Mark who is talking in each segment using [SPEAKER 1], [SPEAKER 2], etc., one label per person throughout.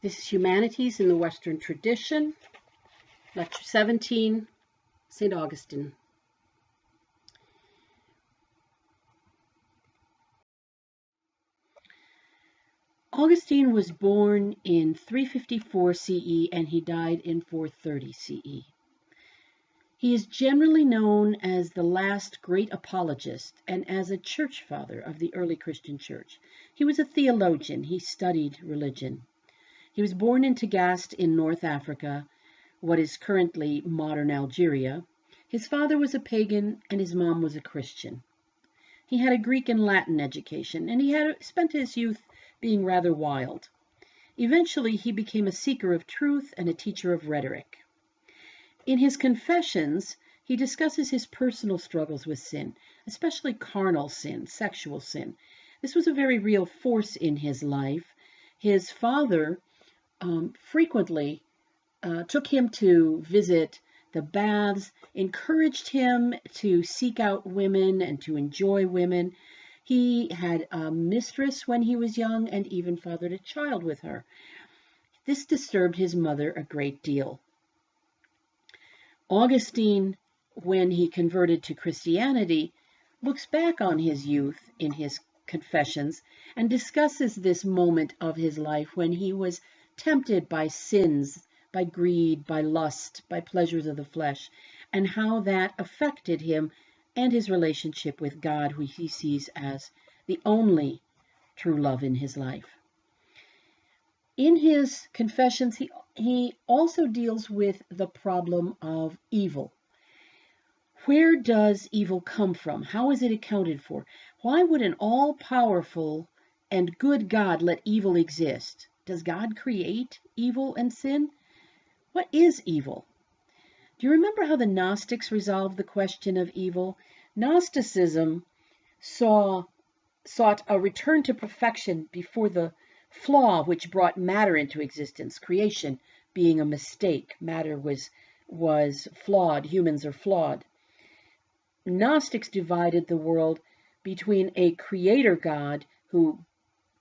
[SPEAKER 1] This is Humanities in the Western Tradition, Lecture 17, St. Augustine. Augustine was born in 354 CE and he died in 430 CE. He is generally known as the last great apologist and as a church father of the early Christian church. He was a theologian. He studied religion. He was born in Tagaste in North Africa, what is currently modern Algeria. His father was a pagan and his mom was a Christian. He had a Greek and Latin education, and he had spent his youth being rather wild. Eventually, he became a seeker of truth and a teacher of rhetoric. In his Confessions, he discusses his personal struggles with sin, especially carnal sin, sexual sin. This was a very real force in his life. His father frequently took him to visit the baths, encouraged him to seek out women and to enjoy women. He had a mistress when he was young and even fathered a child with her. This disturbed his mother a great deal. Augustine, when he converted to Christianity, looks back on his youth in his Confessions and discusses this moment of his life when he was tempted by sins, by greed, by lust, by pleasures of the flesh, and how that affected him and his relationship with God, who he sees as the only true love in his life. In his Confessions, he also deals with the problem of evil. Where does evil come from? How is it accounted for? Why would an all-powerful and good God let evil exist? Does God create evil and sin? What is evil? Do you remember how the Gnostics resolved the question of evil? Gnosticism sought a return to perfection before the flaw which brought matter into existence, creation being a mistake. Matter was flawed. Humans are flawed. Gnostics divided the world between a creator God who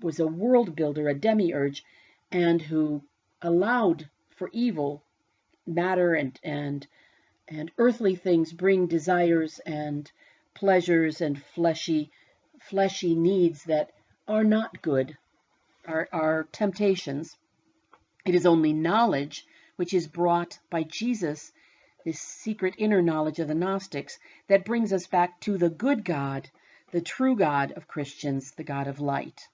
[SPEAKER 1] was a world builder, a demiurge, and who allowed for evil. Matter and earthly things bring desires and pleasures and fleshy needs that are not good, are temptations. It is only knowledge which is brought by Jesus, this secret inner knowledge of the Gnostics, that brings us back to the good God, the true God of Christians, the God of light.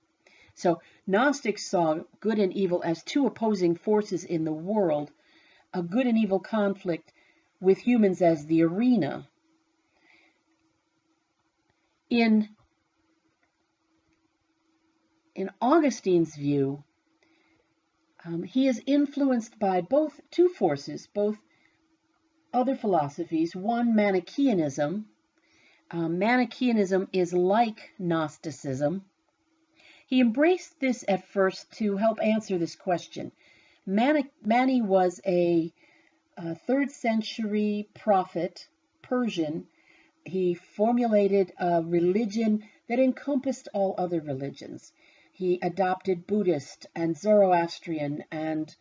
[SPEAKER 1] So Gnostics saw good and evil as two opposing forces in the world, a good and evil conflict with humans as the arena. In Augustine's view, he is influenced by two forces, both other philosophies. One, Manichaeanism. Manichaeanism is like Gnosticism. He embraced this at first to help answer this question. Mani was a 3rd century prophet, Persian. He formulated a religion that encompassed all other religions. He adopted Buddhist and Zoroastrian and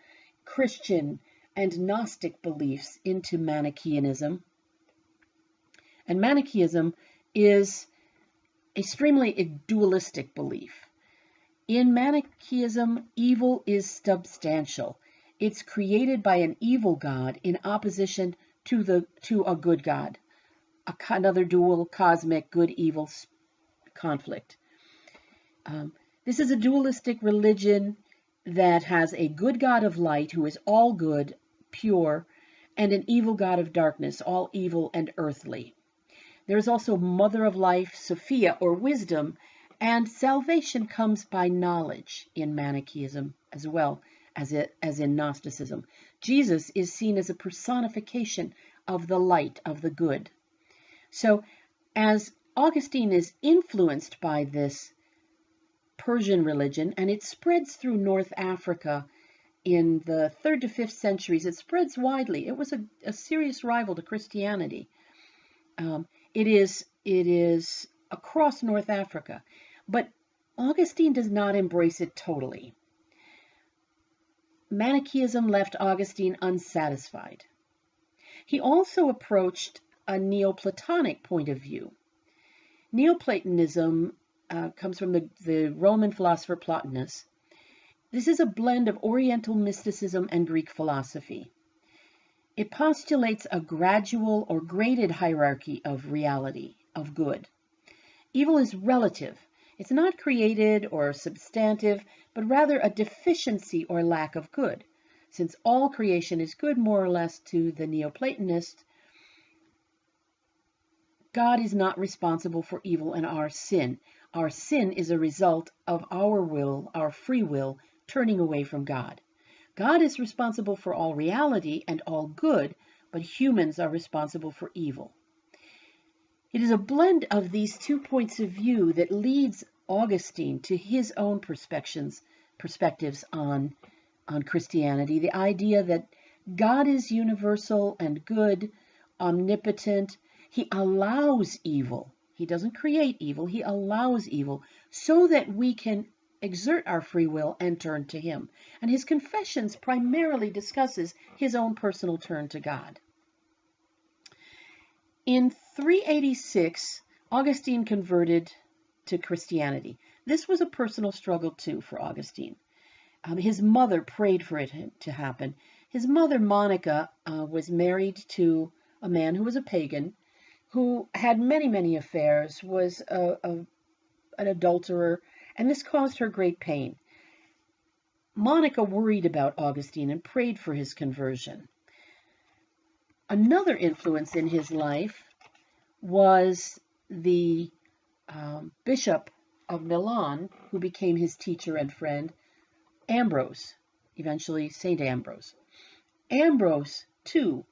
[SPEAKER 1] Christian and Gnostic beliefs into Manichaeanism. And Manichaeism is extremely a dualistic belief. In Manichaeism, evil is substantial. It's created by an evil God in opposition to a good God, another dual cosmic good-evil conflict. This is a dualistic religion that has a good God of light who is all good, pure, and an evil God of darkness, all evil and earthly. There is also Mother of Life, Sophia, or wisdom, and salvation comes by knowledge in Manichaeism as well as in Gnosticism. Jesus is seen as a personification of the light, of the good. So as Augustine is influenced by this Persian religion, and it spreads through North Africa in the 3rd to 5th centuries, it spreads widely. It was a serious rival to Christianity. It is across North Africa. But Augustine does not embrace it totally. Manichaeism left Augustine unsatisfied. He also approached a Neoplatonic point of view. Neoplatonism comes from the Roman philosopher Plotinus. This is a blend of Oriental mysticism and Greek philosophy. It postulates a gradual or graded hierarchy of reality, of good. Evil is relative. It's not created or substantive, but rather a deficiency or lack of good. Since all creation is good, more or less, to the Neoplatonist, God is not responsible for evil and our sin. Our sin is a result of our will, our free will, turning away from God. God is responsible for all reality and all good, but humans are responsible for evil. It is a blend of these two points of view that leads Augustine to his own perspectives on Christianity. The idea that God is universal and good, omnipotent. He allows evil. He doesn't create evil. He allows evil so that we can exert our free will and turn to him. And his Confessions primarily discusses his own personal turn to God. In 386, Augustine converted to Christianity. This was a personal struggle too for Augustine. His mother prayed for it to happen. His mother, Monica, was married to a man who was a pagan, who had many, many affairs, was an adulterer, and this caused her great pain. Monica worried about Augustine and prayed for his conversion. Another influence in his life was the Bishop of Milan, who became his teacher and friend, Ambrose, eventually St. Ambrose. Ambrose, too,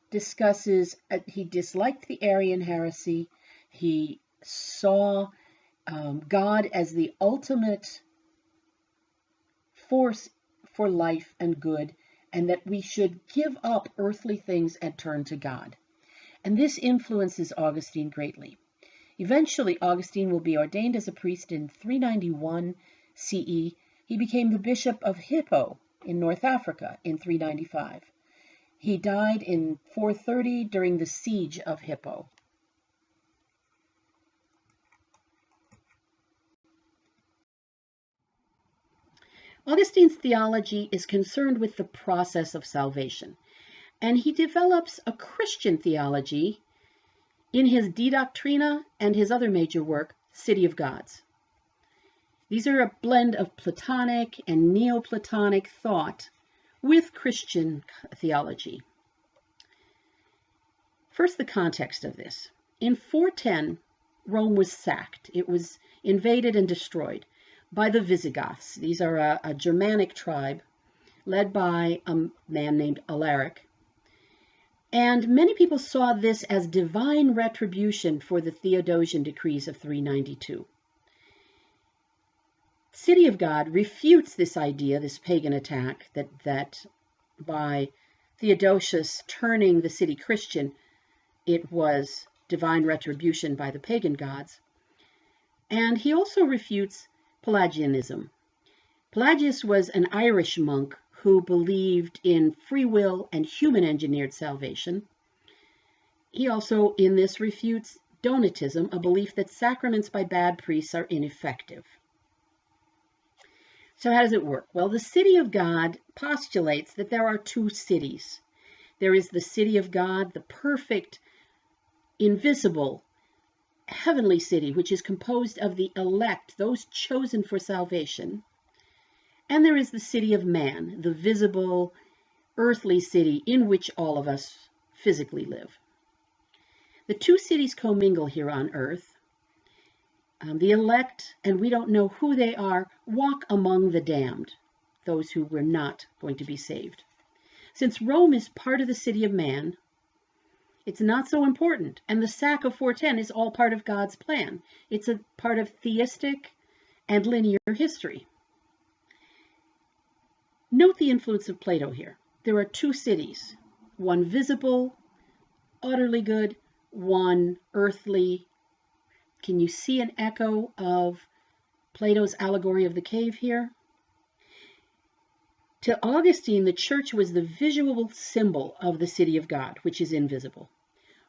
[SPEAKER 1] discusses, he disliked the Arian heresy. He saw God as the ultimate force for life and good, and that we should give up earthly things and turn to God. And this influences Augustine greatly. Eventually, Augustine will be ordained as a priest in 391 CE. He became the Bishop of Hippo in North Africa in 395. He died in 430 during the siege of Hippo. Augustine's theology is concerned with the process of salvation, and he develops a Christian theology in his De Doctrina and his other major work, City of Gods. These are a blend of Platonic and Neoplatonic thought with Christian theology. First, the context of this. In 410, Rome was sacked. It was invaded and destroyed by the Visigoths. These are a Germanic tribe led by a man named Alaric. And many people saw this as divine retribution for the Theodosian decrees of 392. City of God refutes this idea, this pagan attack, that by Theodosius turning the city Christian, it was divine retribution by the pagan gods. And he also refutes Pelagianism. Pelagius was an Irish monk who believed in free will and human-engineered salvation. He also, in this, refutes Donatism, a belief that sacraments by bad priests are ineffective. So how does it work? Well, the City of God postulates that there are two cities. There is the City of God, the perfect, invisible, heavenly city, which is composed of the elect, those chosen for salvation. And there is the city of man, the visible, earthly city in which all of us physically live. The two cities commingle here on earth. The elect, and we don't know who they are, walk among the damned, those who were not going to be saved. Since Rome is part of the city of man, it's not so important. And the sack of 410 is all part of God's plan. It's a part of theistic and linear history. Note the influence of Plato here. There are two cities, one visible, utterly good, one earthly. Can you see an echo of Plato's allegory of the cave here? To Augustine, the church was the visual symbol of the city of God, which is invisible.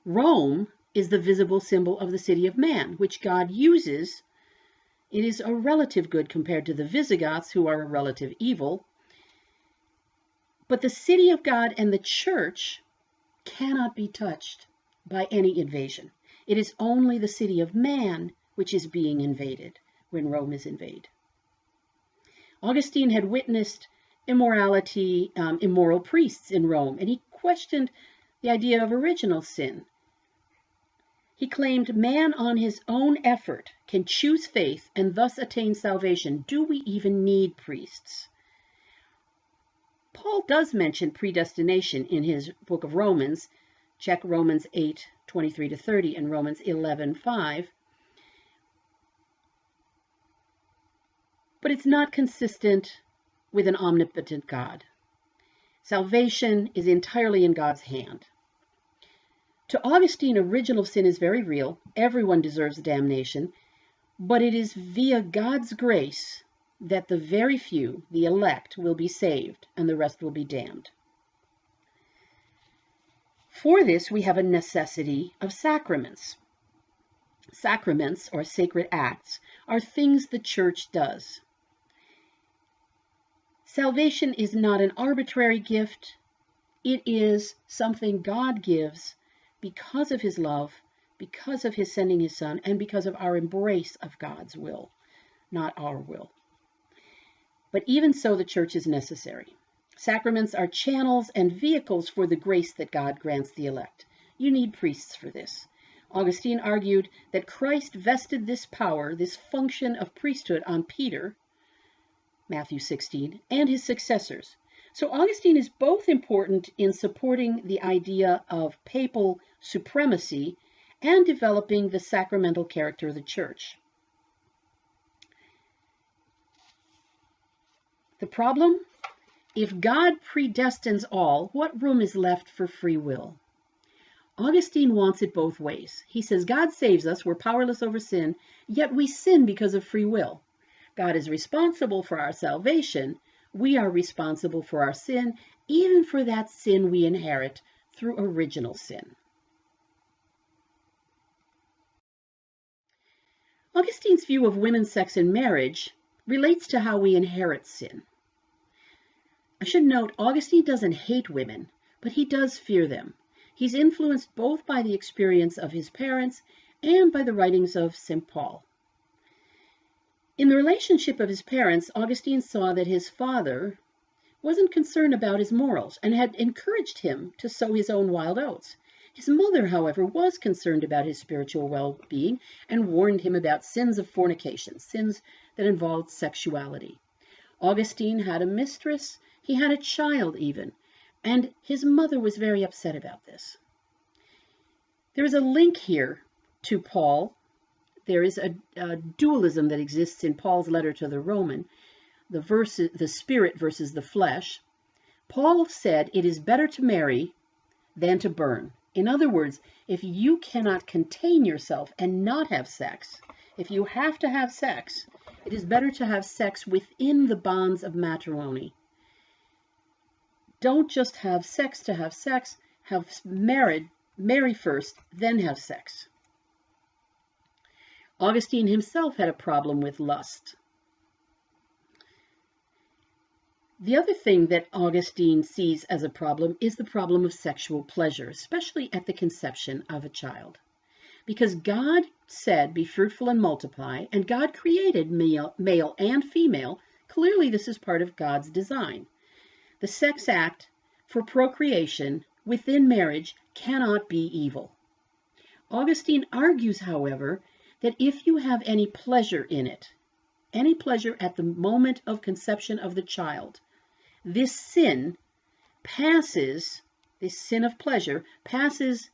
[SPEAKER 1] Rome is the visible symbol of the city of man, which God uses. It is a relative good compared to the Visigoths, who are a relative evil. But the city of God and the church cannot be touched by any invasion. It is only the city of man which is being invaded when Rome is invaded. Augustine had witnessed immoral priests in Rome, and he questioned the idea of original sin. He claimed man on his own effort can choose faith and thus attain salvation. Do we even need priests? Paul does mention predestination in his book of Romans. Check Romans 8:23-30 and Romans 11:5. But it's not consistent with an omnipotent God. Salvation is entirely in God's hand. To Augustine, original sin is very real. Everyone deserves damnation, but it is via God's grace that the very few, the elect, will be saved and the rest will be damned. For this, we have a necessity of sacraments. Sacraments, or sacred acts, are things the church does. Salvation is not an arbitrary gift. It is something God gives because of his love, because of his sending his Son, and because of our embrace of God's will, not our will. But even so, the church is necessary. Sacraments are channels and vehicles for the grace that God grants the elect. You need priests for this. Augustine argued that Christ vested this power, this function of priesthood on Peter, Matthew 16, and his successors. So Augustine is both important in supporting the idea of papal supremacy and developing the sacramental character of the church. The problem? If God predestines all, what room is left for free will? Augustine wants it both ways. He says God saves us, we're powerless over sin, yet we sin because of free will. God is responsible for our salvation. We are responsible for our sin, even for that sin we inherit through original sin. Augustine's view of women's sex and marriage relates to how we inherit sin. I should note, Augustine doesn't hate women, but he does fear them. He's influenced both by the experience of his parents and by the writings of St. Paul. In the relationship of his parents, Augustine saw that his father wasn't concerned about his morals and had encouraged him to sow his own wild oats. His mother, however, was concerned about his spiritual well-being and warned him about sins of fornication, sins that involved sexuality. Augustine had a mistress, he had a child even, and his mother was very upset about this. There is a link here to Paul. There is a dualism that exists in Paul's letter to the Roman, the spirit versus the flesh. Paul said it is better to marry than to burn. In other words, if you cannot contain yourself and not have sex, if you have to have sex, it is better to have sex within the bonds of matrimony. Don't just have sex to have sex, marry first, then have sex. Augustine himself had a problem with lust. The other thing that Augustine sees as a problem is the problem of sexual pleasure, especially at the conception of a child. Because God said, be fruitful and multiply, and God created male and female, clearly this is part of God's design. The sex act for procreation within marriage cannot be evil. Augustine argues, however, that if you have any pleasure in it, any pleasure at the moment of conception of the child, this sin of pleasure passes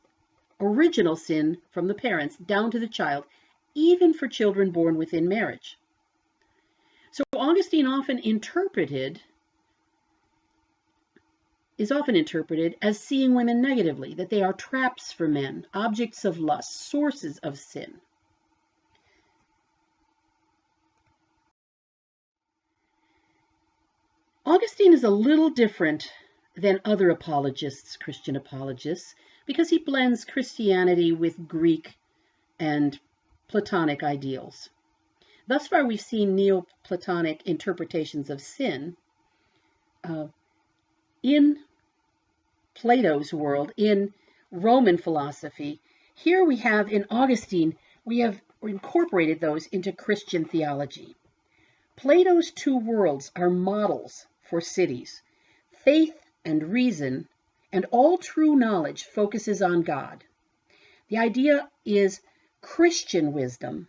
[SPEAKER 1] original sin from the parents down to the child, even for children born within marriage. So Augustine is often interpreted as seeing women negatively, that they are traps for men, objects of lust, sources of sin. Augustine is a little different than other apologists, Christian apologists, because he blends Christianity with Greek and Platonic ideals. Thus far, we've seen Neoplatonic interpretations of sin in Plato's world, in Roman philosophy. Here we have, in Augustine, we have incorporated those into Christian theology. Plato's two worlds are models for cities. Faith and reason and all true knowledge focuses on God. The idea is Christian wisdom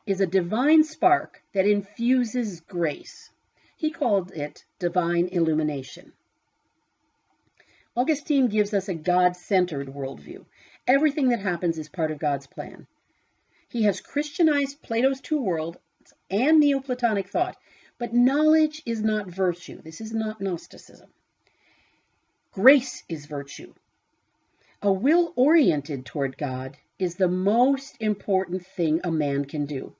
[SPEAKER 1] is a divine spark that infuses grace. He called it divine illumination. Augustine gives us a God-centered worldview. Everything that happens is part of God's plan. He has Christianized Plato's two worlds and Neoplatonic thought, but knowledge is not virtue. This is not Gnosticism. Grace is virtue. A will oriented toward God is the most important thing a man can do.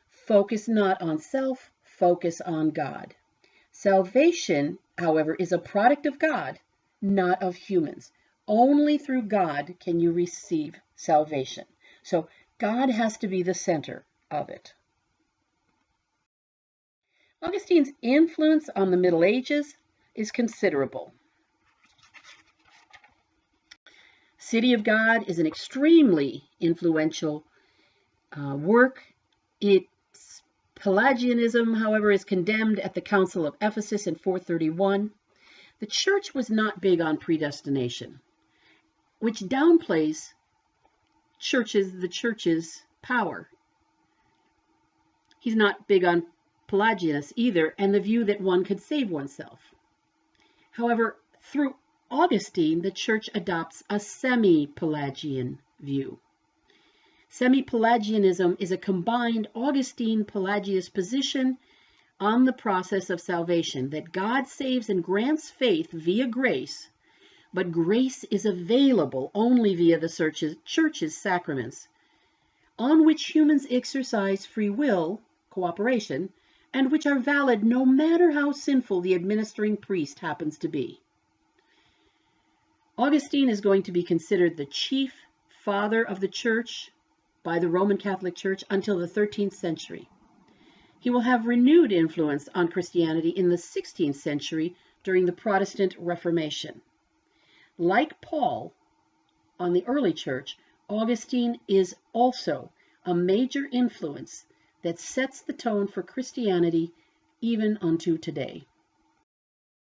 [SPEAKER 1] Focus not on self, focus on God. Salvation, however, is a product of God, not of humans. Only through God can you receive salvation. So God has to be the center of it. Augustine's influence on the Middle Ages is considerable. City of God is an extremely influential work. Its Pelagianism, however, is condemned at the Council of Ephesus in 431. The church was not big on predestination, which downplays the church's power. He's not big on Pelagianists either, and the view that one could save oneself. However, through Augustine, the church adopts a semi-Pelagian view. Semi-Pelagianism is a combined Augustine-Pelagius position on the process of salvation, that God saves and grants faith via grace, but grace is available only via the church's sacraments, on which humans exercise free will, cooperation, and which are valid no matter how sinful the administering priest happens to be. Augustine is going to be considered the chief father of the church by the Roman Catholic Church until the 13th century. He will have renewed influence on Christianity in the 16th century during the Protestant Reformation. Like Paul on the early church, Augustine is also a major influence that sets the tone for Christianity even unto today.